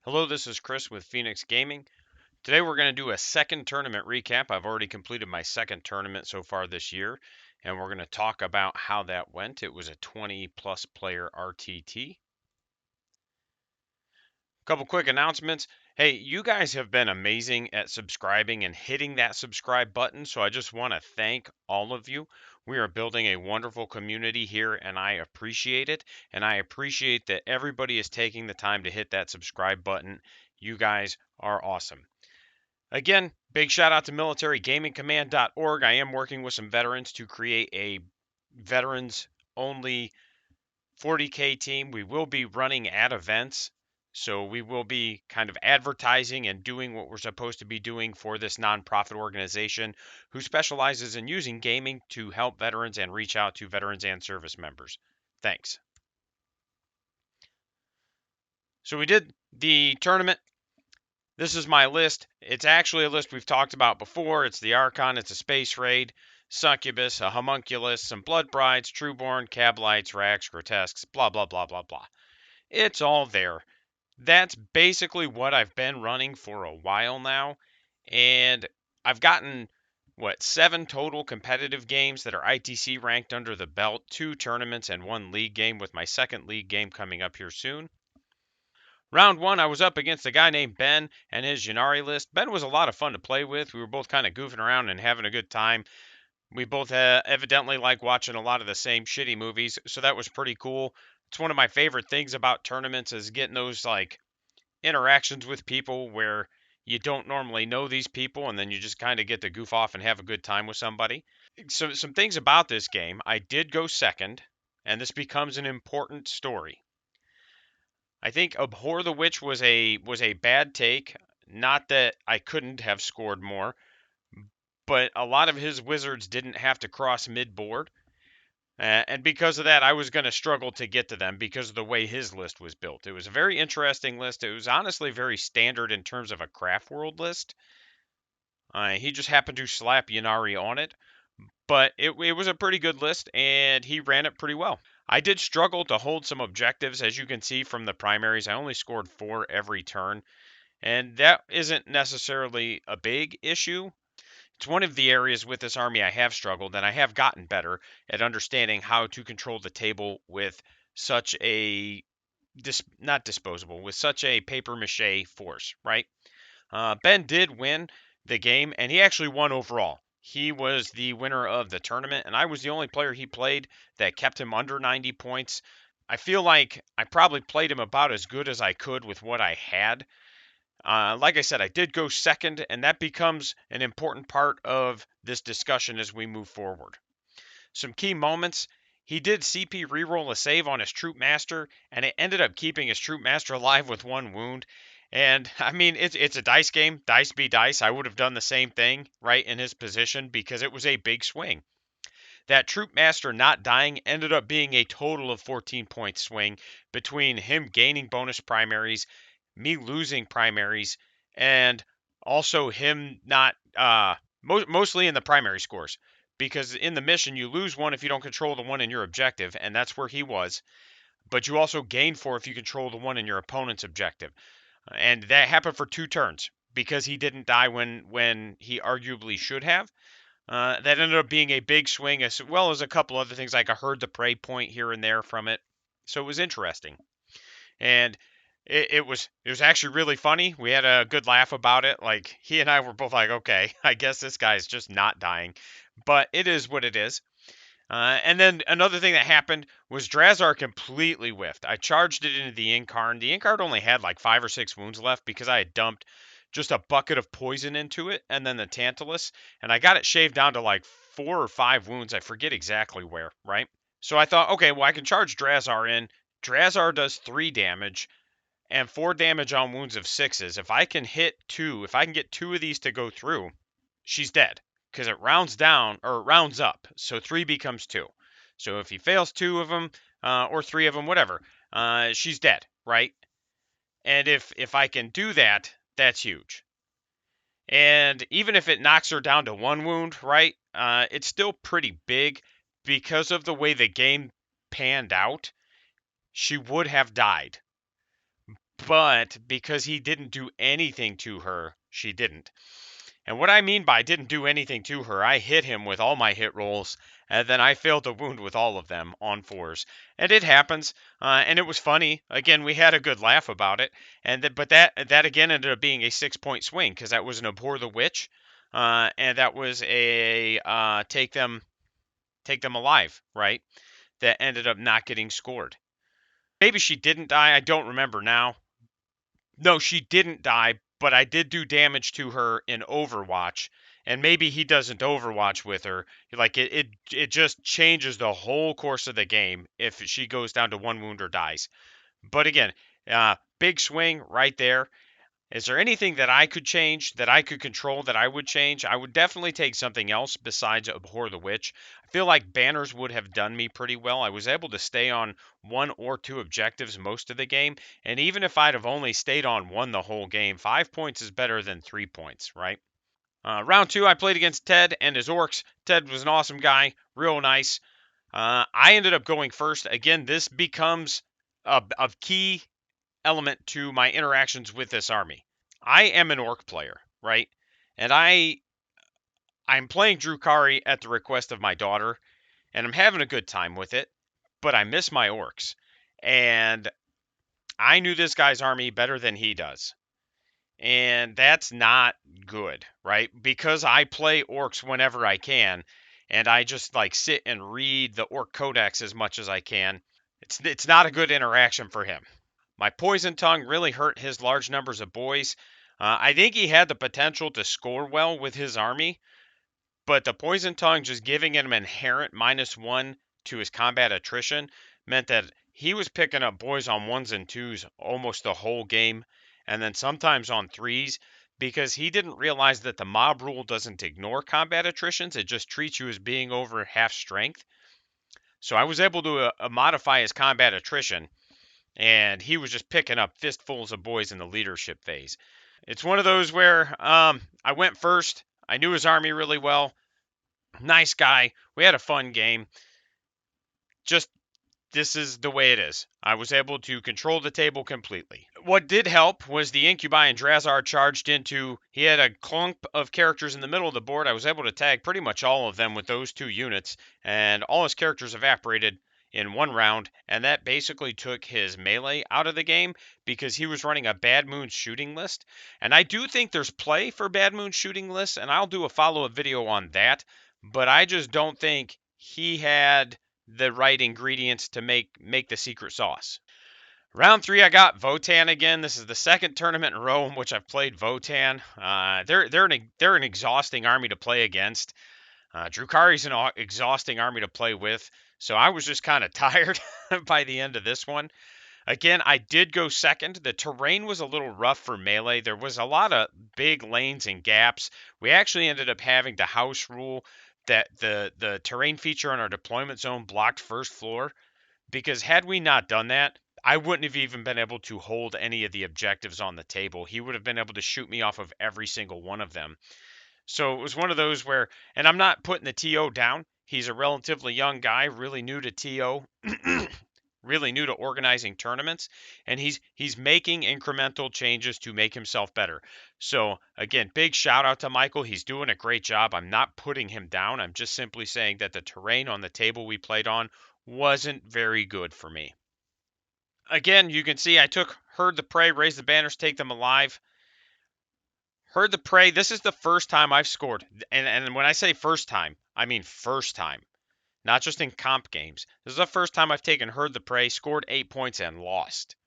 Hello, this is Chris with Phoenix Gaming. Today we're going to do a second tournament recap. I've already completed my second tournament so far this year, and we're going to talk about how that went. It was a 20 plus player RTT. Couple quick announcements. Hey, you guys have been amazing at subscribing and hitting that subscribe button, so I just want to thank all of you. We are building a wonderful community here, and I appreciate it. And I appreciate that everybody is taking the time to hit that subscribe button. You guys are awesome. Again, big shout out to militarygamingcommand.org. I am working with some veterans to create a veterans only 40K team. We will be running at events. So we will be kind of advertising and doing what we're supposed to be doing for this nonprofit organization who specializes in using gaming to help veterans and reach out to veterans and service members. Thanks. So we did the tournament. This is my list. It's actually a list we've talked about before. It's the Archon, it's a Space Raid, Succubus, a Homunculus, some Blood Brides, Trueborn, Cablites, Rax, Grotesques, blah, blah, blah, blah, blah. It's all there. That's basically what I've been running for a while now. And I've gotten, 7 total competitive games that are ITC ranked under the belt, 2 tournaments, and 1 league game, with my second league game coming up here soon. Round 1, I was up against a guy named Ben and his Ynnari list. Ben was a lot of fun to play with. We were both kind of goofing around and having a good time. We both evidently like watching a lot of the same shitty movies, so that was pretty cool. It's one of my favorite things about tournaments is getting those interactions with people where you don't normally know these people and then you just kind of get to goof off and have a good time with somebody. So some things about this game, I did go second, and this becomes an important story. I think Abhor the Witch was a bad take. Not that I couldn't have scored more, but a lot of his wizards didn't have to cross mid board. And because of that, I was going to struggle to get to them because of the way his list was built. It was a very interesting list. It was honestly very standard in terms of a craft world list. He just happened to slap Ynnari on it, but it was a pretty good list, and he ran it pretty well. I did struggle to hold some objectives, as you can see from the primaries. I only scored 4 every turn, and that isn't necessarily a big issue. It's one of the areas with this army I have struggled, and I have gotten better at understanding how to control the table with such a not disposable, with such a paper mache force, right? Ben did win the game, and he actually won overall. He was the winner of the tournament, and I was the only player he played that kept him under 90 points. I feel like I probably played him about as good as I could with what I had. Like I said, I did go second, and that becomes an important part of this discussion as we move forward. Some key moments. He did CP reroll a save on his Troop Master, and it ended up keeping his Troop Master alive with 1 wound. And I mean, it's a dice game. Dice be dice. I would have done the same thing, right, in his position because it was a big swing. That Troop Master not dying ended up being a total of 14-point swing between him gaining bonus primaries, me losing primaries, and also him not mostly in the primary scores. Because in the mission, you lose 1 if you don't control the 1 in your objective, and that's where he was. But you also gain 4 if you control the 1 in your opponent's objective. And that happened for 2 turns because he didn't die when he arguably should have. That ended up being a big swing, as well as a couple other things like a Herd the Prey point here and there from it. So it was interesting. And it was actually really funny. We had a good laugh about it. Like, he and I were both like, okay, I guess this guy's just not dying. But it is what it is. And then another thing that happened was Drazar completely whiffed. I charged it into the Incarn. The Incarn only had like 5 or 6 wounds left because I had dumped just a bucket of poison into it and then the Tantalus. And I got it shaved down to like 4 or 5 wounds. I forget exactly where, right? So I thought, okay, well, I can charge Drazar in. Drazar does 3 damage and 4 damage on wounds of 6s. If I can hit 2, if I can get 2 of these to go through, she's dead. Because it rounds down, or rounds up, so 3 becomes 2. So if he fails 2 of them, or 3 of them, whatever, she's dead, right? And if I can do that, that's huge. And even if it knocks her down to 1 wound, right, it's still pretty big because of the way the game panned out. She would have died. but because he didn't do anything to her, she didn't. And what I mean by didn't do anything to her, I hit him with all my hit rolls, and then I failed to wound with all of them on fours. And it happens, and it was funny. Again, we had a good laugh about it. But that again ended up being a 6 point swing because that was an abhor the witch, and that was a take them alive, right? That ended up not getting scored. Maybe she didn't die. I don't remember now. No, she didn't die, but I did do damage to her in Overwatch, and maybe he doesn't Overwatch with her. Like it just changes the whole course of the game if she goes down to one wound or dies. But again, big swing right there. Is there anything that I could change, that I could control, that I would change? I would definitely take something else besides Abhor the Witch. I feel like banners would have done me pretty well. I was able to stay on one or two objectives most of the game, and even if I'd have only stayed on one the whole game, 5 points is better than 3 points, right? Round two, I played against Ted and his Orks. Ted was an awesome guy, real nice. I ended up going first. Again, this becomes a key element to my interactions with this army. I am an orc player, right? And I'm playing Drukhari at the request of my daughter, and I'm having a good time with it, but I miss my orcs. And I knew this guy's army better than he does. And that's not good, right? Because I play orcs whenever I can, and I just like sit and read the orc codex as much as I can. It's not a good interaction for him. My poison tongue really hurt his large numbers of boys. I think he had the potential to score well with his army, but the poison tongue just giving him an inherent -1 to his combat attrition meant that he was picking up boys on ones and twos almost the whole game, and then sometimes on threes because he didn't realize that the mob rule doesn't ignore combat attritions, it just treats you as being over half strength. So I was able to modify his combat attrition, and he was just picking up fistfuls of boys in the leadership phase. It's one of those where I went first. I knew his army really well. Nice guy. We had a fun game. Just this is the way it is. I was able to control the table completely. What did help was the Incubi and Drazar charged into. He had a clump of characters in the middle of the board. I was able to tag pretty much all of them with those two units, and all his characters evaporated in one round, and that basically took his melee out of the game because he was running a Bad Moon shooting list. And I do think there's play for Bad Moon shooting lists, and I'll do a follow-up video on that, but I just don't think he had the right ingredients to make the secret sauce. Round three, I got Votann again. This is the second tournament in a row in which I've played Votann. They're an exhausting army to play against. Drukhari's an exhausting army to play with, so I was just kind of tired by the end of this one. Again, I did go second. The terrain was a little rough for melee. There was a lot of big lanes and gaps. We actually ended up having to house rule that the terrain feature on our deployment zone blocked first floor, because had we not done that, I wouldn't have even been able to hold any of the objectives on the table. He would have been able to shoot me off of every single one of them. So it was one of those where, and I'm not putting the TO down. He's a relatively young guy, really new to TO, really new to organizing tournaments, and he's making incremental changes to make himself better. So again, big shout out to Michael. He's doing a great job. I'm not putting him down. I'm just simply saying that the terrain on the table we played on wasn't very good for me. Again, you can see I took Herd the Prey, raise the banners, take them alive. Herd the Prey, this is the first time I've scored. And when I say first time, I mean first time. Not just in comp games. This is the first time I've taken Herd the Prey, scored 8 points, and lost.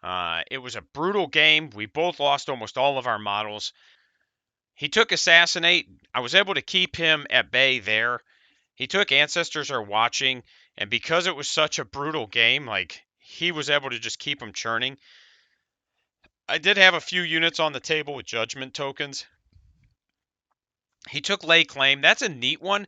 It was a brutal game. We both lost almost all of our models. He took Assassinate. I was able to keep him at bay there. He took Ancestors Are Watching, and because it was such a brutal game, like, he was able to just keep him churning. I did have a few units on the table with Judgment tokens. He took Lay Claim. That's a neat one.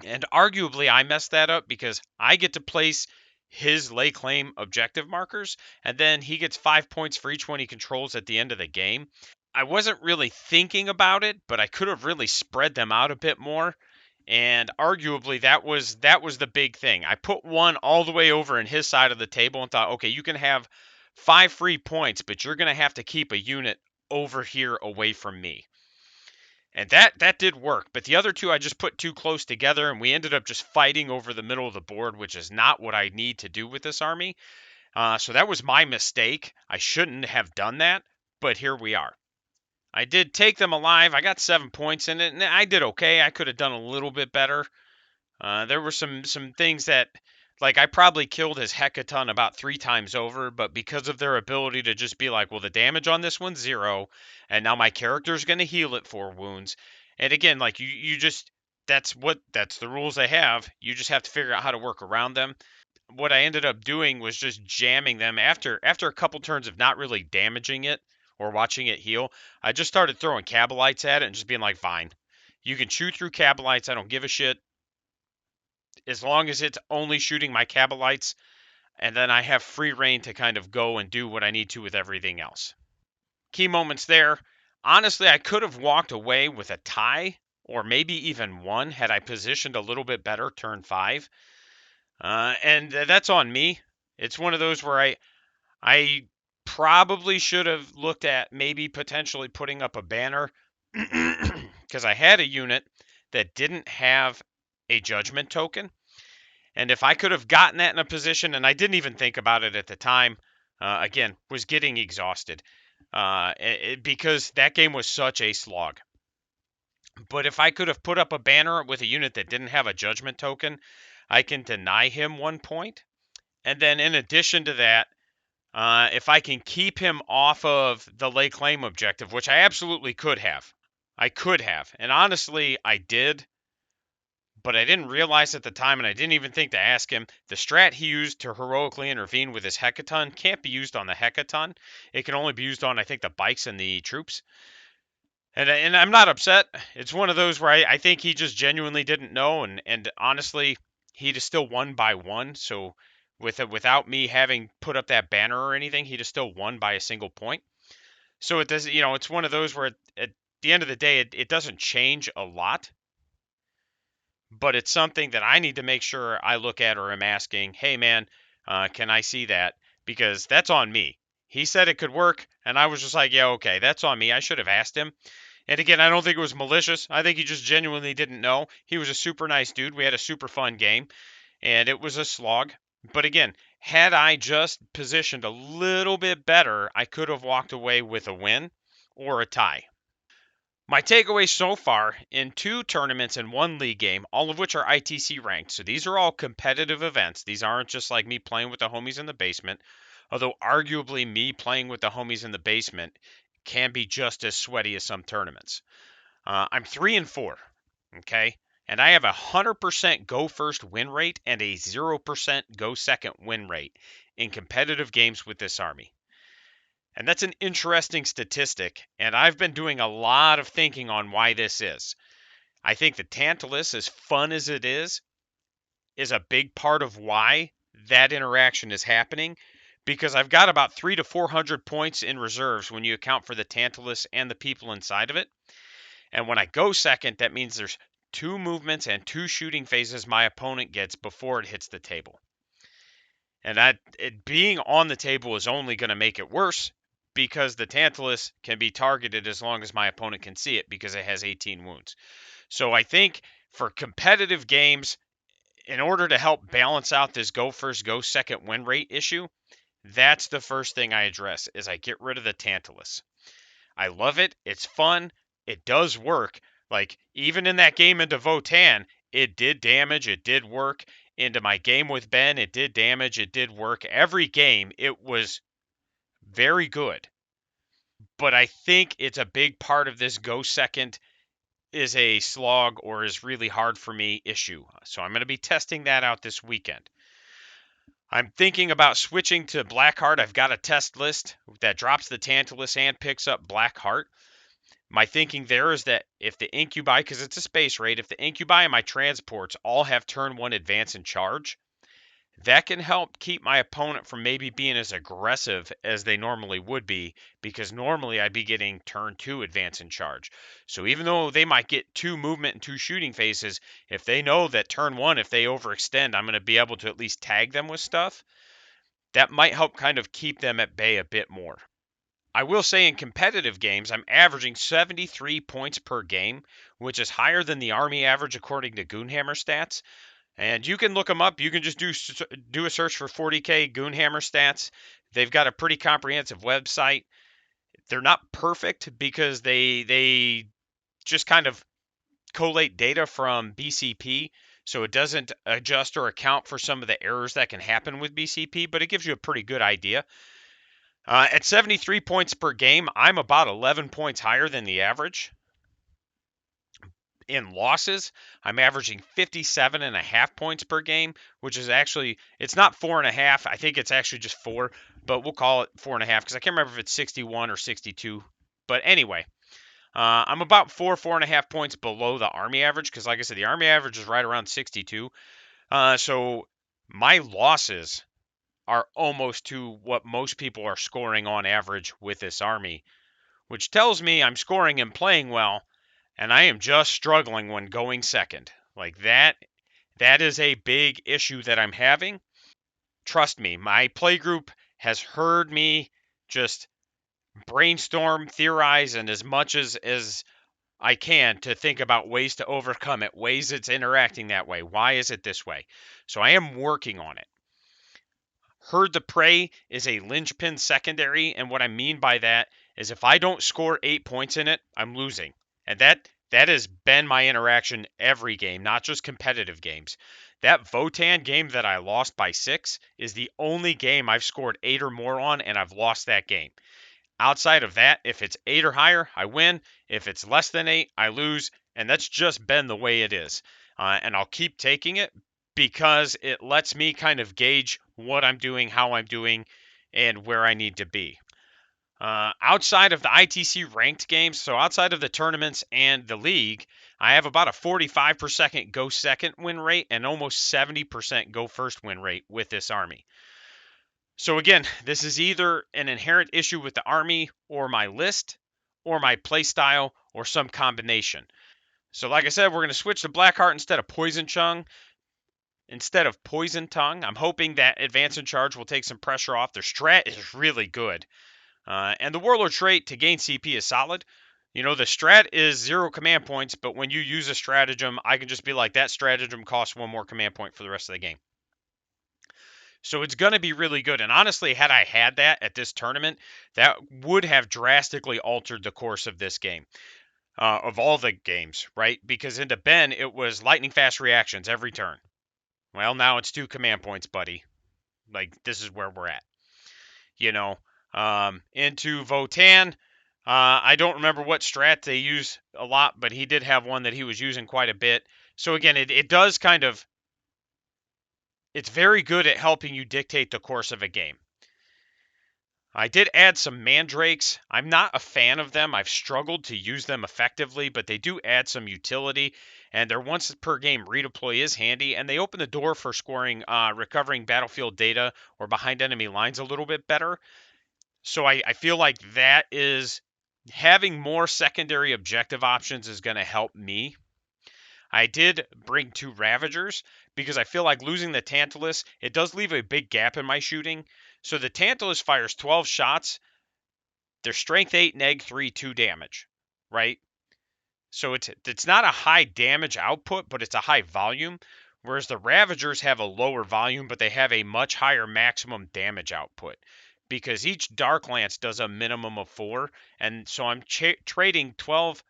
And arguably, I messed that up because I get to place his Lay Claim objective markers, and then he gets 5 points for each one he controls at the end of the game. I wasn't really thinking about it, but I could have really spread them out a bit more. And arguably, that was the big thing. I put one all the way over in his side of the table and thought, okay, you can have 5 free points, but you're going to have to keep a unit over here away from me. And that did work, but the other two I just put too close together, and we ended up just fighting over the middle of the board, which is not what I need to do with this army. So that was my mistake. I shouldn't have done that, but here we are. I did take them alive. I got 7 points in it, and I did okay. I could have done a little bit better. There were some things that, like, I probably killed his Hecaton about 3 times over, but because of their ability to just be like, well, the damage on this one's 0, and now my character's going to heal it 4 wounds. And again, like, you just, that's the rules they have. You just have to figure out how to work around them. What I ended up doing was just jamming them after a couple turns of not really damaging it or watching it heal. I just started throwing Cabalites at it and just being like, fine, you can chew through Cabalites. I don't give a shit. As long as it's only shooting my Cabalites, and then I have free reign to kind of go and do what I need to with everything else. Key moments there. Honestly, I could have walked away with a tie or maybe even one had I positioned a little bit better turn 5. And that's on me. It's one of those where I probably should have looked at maybe potentially putting up a banner because I had a unit that didn't have a judgment token. And if I could have gotten that in a position, and I didn't even think about it at the time, again, was getting exhausted because that game was such a slog. But if I could have put up a banner with a unit that didn't have a judgment token, I can deny him 1 point. And then in addition to that, if I can keep him off of the lay claim objective, which I absolutely could have. I could have. And honestly, I did. But I didn't realize at the time, and I didn't even think to ask him, the strat he used to heroically intervene with his Hecaton can't be used on the Hecaton. It can only be used on, I think, the bikes and the troops. And I'm not upset. It's one of those where I think he just genuinely didn't know, and honestly, he'd have still won by 1. So without me having put up that banner or anything, he'd have still won by a single point. So it does, it's one of those where at the end of the day, it doesn't change a lot. But it's something that I need to make sure I look at or am asking, hey, man, can I see that? Because that's on me. He said it could work, and I was just like, yeah, okay, that's on me. I should have asked him. And again, I don't think it was malicious. I think he just genuinely didn't know. He was a super nice dude. We had a super fun game, and it was a slog. But again, had I just positioned a little bit better, I could have walked away with a win or a tie. My takeaway so far in 2 tournaments and 1 league game, all of which are ITC ranked. So these are all competitive events. These aren't just like me playing with the homies in the basement. Although arguably me playing with the homies in the basement can be just as sweaty as some tournaments. I'm 3-4, okay? And I have a 100% go first win rate and a 0% go second win rate in competitive games with this army. And that's an interesting statistic, and I've been doing a lot of thinking on why this is. I think the Tantalus, as fun as it is a big part of why that interaction is happening, because I've got about 300 to 400 points in reserves when you account for the Tantalus and the people inside of it. And when I go second, that means there's 2 movements and 2 shooting phases my opponent gets before it hits the table. And it being on the table is only going to make it worse, because the Tantalus can be targeted as long as my opponent can see it because it has 18 wounds. So I think for competitive games, in order to help balance out this go first, go second win rate issue, that's the first thing I address is I get rid of the Tantalus. I love it. It's fun. It does work. Like, even in that game into Votann, it did damage. It did work. Into my game with Ben, it did damage. It did work. Every game, it was very good. But I think it's a big part of this go second is a slog or is really hard for me issue. So I'm going to be testing that out this weekend. I'm thinking about switching to Blackheart. I've got a test list that drops the Tantalus and picks up Blackheart. My thinking there is that if the Incubi, because it's a space raid, if the Incubi and my transports all have turn 1 advance and charge, that can help keep my opponent from maybe being as aggressive as they normally would be, because normally I'd be getting turn 2 advance and charge. So even though they might get 2 movement and 2 shooting phases, if they know that turn 1, if they overextend, I'm going to be able to at least tag them with stuff, that might help kind of keep them at bay a bit more. I will say in competitive games, I'm averaging 73 points per game, which is higher than the Army average according to Goonhammer stats. And you can look them up. You can just do a search for 40k Goonhammer stats. They've got a pretty comprehensive website. They're not perfect because they just kind of collate data from BCP, so it doesn't adjust or account for some of the errors that can happen with BCP, but it gives you a pretty good idea. At 73 points per game, I'm about 11 points higher than the average. In losses, I'm averaging 57.5 points per game, which is actually, it's not 4.5. I think it's actually just 4, but we'll call it 4.5 because I can't remember if it's 61 or 62. But anyway, I'm about 4.5 points below the Army average because, like I said, the Army average is right around 62. So my losses are almost to what most people are scoring on average with this Army, which tells me I'm scoring and playing well, and I am just struggling when going second. Like that is a big issue that I'm having. Trust me, my play group has heard me just brainstorm, theorize, and as much as I can to think about ways to overcome it, ways it's interacting that way. Why is it this way? So I am working on it. Herd the Prey is a linchpin secondary, and what I mean by that is if I don't score 8 points in it, I'm losing. And that has been my interaction every game, not just competitive games. That Votann game that I lost by 6 is the only game I've scored 8 or more on, and I've lost that game. Outside of that, if it's 8 or higher, I win. If it's less than 8, I lose. And that's just been the way it is. And I'll keep taking it because it lets me kind of gauge what I'm doing, how I'm doing, and where I need to be. Outside of the ITC ranked games, so outside of the tournaments and the league, I have about a 45% go second win rate and almost 70% go first win rate with this Army. So again, this is either an inherent issue with the Army or my list or my playstyle or some combination. So like I said, we're going to switch to Blackheart instead of Poison Tongue. I'm hoping that Advance and Charge will take some pressure off. Their strat is really good. And the Warlord trait to gain CP is solid. You know, the strat is 0 command points, but when you use a stratagem, I can just be like, that stratagem costs 1 more command point for the rest of the game. So it's going to be really good. And honestly, had I had that at this tournament, that would have drastically altered the course of this game, of all the games, right? Because into Ben, it was lightning fast reactions every turn. Well, now it's 2 command points, buddy. Like, this is where we're at. You know, into Votann, I don't remember what strat they use a lot, but he did have one that he was using quite a bit. So again, it does kind of, it's very good at helping you dictate the course of a game. I did add some mandrakes. I'm not a fan of them. I've struggled to use them effectively, but they do add some utility, and their once per game redeploy is handy, and they open the door for scoring, recovering battlefield data or behind enemy lines a little bit better. So I feel like that is having more secondary objective options is going to help me. I did bring 2 Ravagers because I feel like losing the Tantalus, it does leave a big gap in my shooting. So the Tantalus fires 12 shots. They're strength 8, neg 3, 2 damage, right? So it's not a high damage output, but it's a high volume. Whereas the Ravagers have a lower volume, but they have a much higher maximum damage output. Because each Dark Lance does a minimum of 4. And so I'm trading 12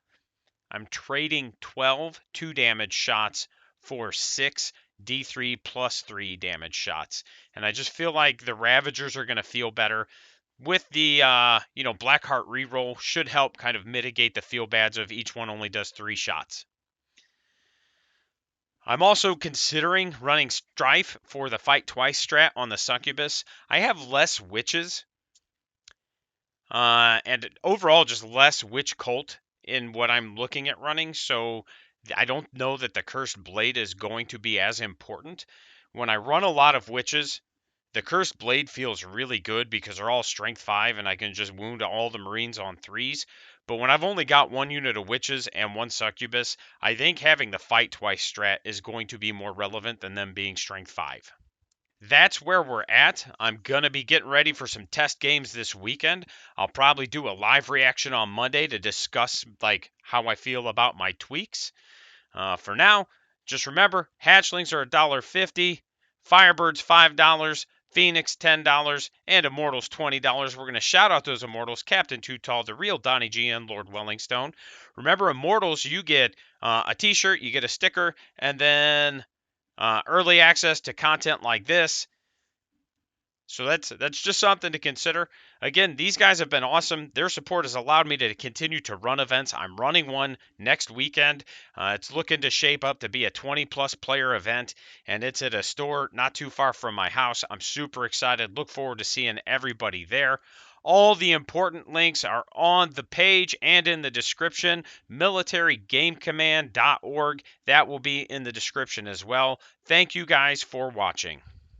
2 damage shots for 6 D3 plus 3 damage shots. And I just feel like the Ravagers are going to feel better with the Blackheart reroll should help kind of mitigate the feel bads of each one only does 3 shots. I'm also considering running Strife for the Fight Twice strat on the Succubus. I have less witches, and overall just less witch cult in what I'm looking at running, so I don't know that the Cursed Blade is going to be as important. When I run a lot of witches, the Cursed Blade feels really good because they're all strength 5 and I can just wound all the Marines on 3s. But when I've only got 1 unit of witches and 1 succubus, I think having the Fight Twice strat is going to be more relevant than them being strength 5. that's where we're at. I'm going to be getting ready for some test games this weekend. I'll probably do a live reaction on Monday to discuss like how I feel about my tweaks. For now, just remember, hatchlings are $1.50, Firebirds $5, Phoenix $10, and Immortals $20. We're going to shout out those Immortals, Captain Too Tall, The Real Donnie G, and Lord Wellingstone. Remember, Immortals, you get a t-shirt, you get a sticker, and then early access to content like this. So that's just something to consider. Again, these guys have been awesome. Their support has allowed me to continue to run events. I'm running one next weekend. It's looking to shape up to be a 20-plus player event, and it's at a store not too far from my house. I'm super excited. Look forward to seeing everybody there. All the important links are on the page and in the description. militarygamecommand.org. That will be in the description as well. Thank you guys for watching.